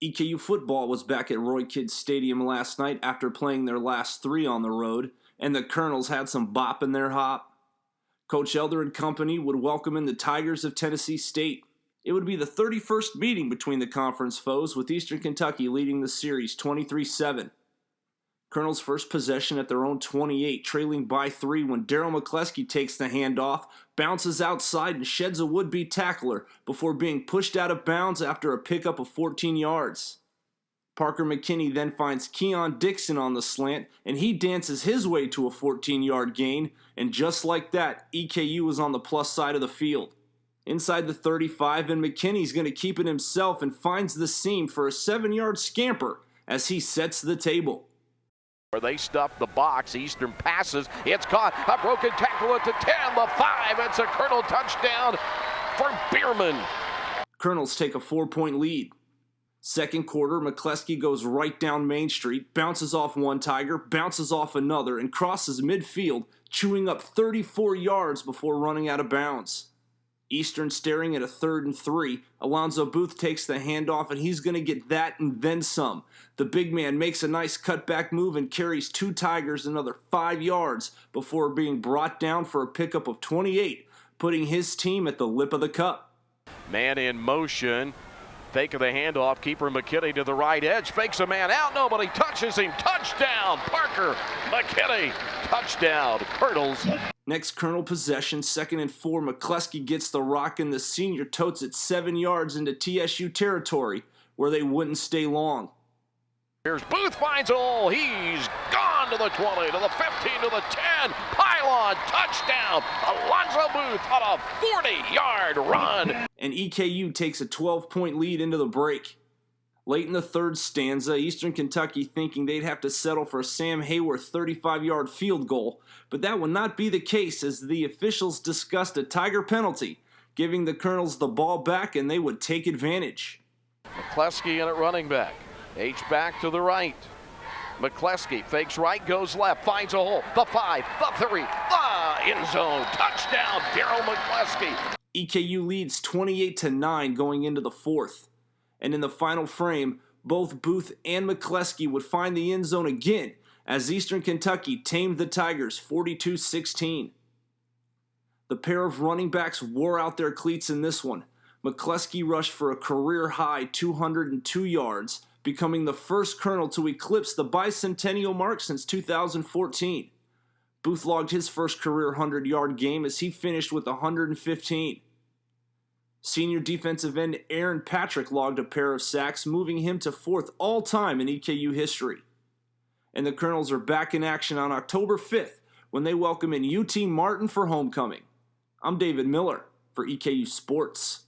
EKU Football was back at Roy Kidd Stadium last night after playing their last 3 on the road, and the Colonels had some bop in their hop. Coach Elder and company would welcome in the Tigers of Tennessee State. It would be the 31st meeting between the conference foes, with Eastern Kentucky leading the series 23-7. Colonels' first possession at their own 28, trailing by 3 when Daryl McCleskey takes the handoff, bounces outside and sheds a would-be tackler before being pushed out of bounds after a pickup of 14 yards. Parker McKinney then finds Keon Dixon on the slant, and he dances his way to a 14-yard gain, and just like that, EKU was on the plus side of the field. Inside the 35, and McKinney's going to keep it himself and finds the seam for a 7-yard scamper as he sets the table. Where they stuff the box, Eastern passes, it's caught, a broken tackle at the 10, the 5, it's a Colonel touchdown for Bierman. Colonels take a 4-point lead. Second quarter, McCleskey goes right down Main Street, bounces off one Tiger, bounces off another, and crosses midfield, chewing up 34 yards before running out of bounds. Eastern staring at a 3rd and 3. Alonzo Booth takes the handoff, and he's going to get that and then some. The big man makes a nice cutback move and carries 2 Tigers another 5 yards before being brought down for a pickup of 28, putting his team at the lip of the cup. Man in motion. Fake of the handoff. Keeper McKinney to the right edge. Fakes a man out. Nobody touches him. Touchdown. Parker McKinney. Touchdown. Colonels. Next Colonel possession, 2nd and 4. McCleskey gets the rock, and the senior totes it 7 yards into TSU territory, where they wouldn't stay long. Here's Booth, finds a hole. He's gone to the 20, to the 15, to the 10. Pylon, touchdown. Alonzo Booth on a 40-yard run. And EKU takes a 12-point lead into the break. Late in the 3rd stanza, Eastern Kentucky thinking they'd have to settle for a Sam Hayworth 35-yard field goal, but that would not be the case as the officials discussed a Tiger penalty, giving the Colonels the ball back and they would take advantage. McCleskey in at running back. H-back to the right. McCleskey fakes right, goes left, finds a hole. The 5, the 3, the end zone. Touchdown, Daryl McCleskey. EKU leads 28-9 going into the 4th. And in the final frame, both Booth and McCleskey would find the end zone again as Eastern Kentucky tamed the Tigers 42-16. The pair of running backs wore out their cleats in this one. McCleskey rushed for a career-high 202 yards, becoming the first Colonel to eclipse the bicentennial mark since 2014. Booth logged his first career 100-yard game as he finished with 115. Senior defensive end Aaron Patrick logged a pair of sacks, moving him to 4th all-time in EKU history. And the Colonels are back in action on October 5th when they welcome in UT Martin for homecoming. I'm David Miller for EKU Sports.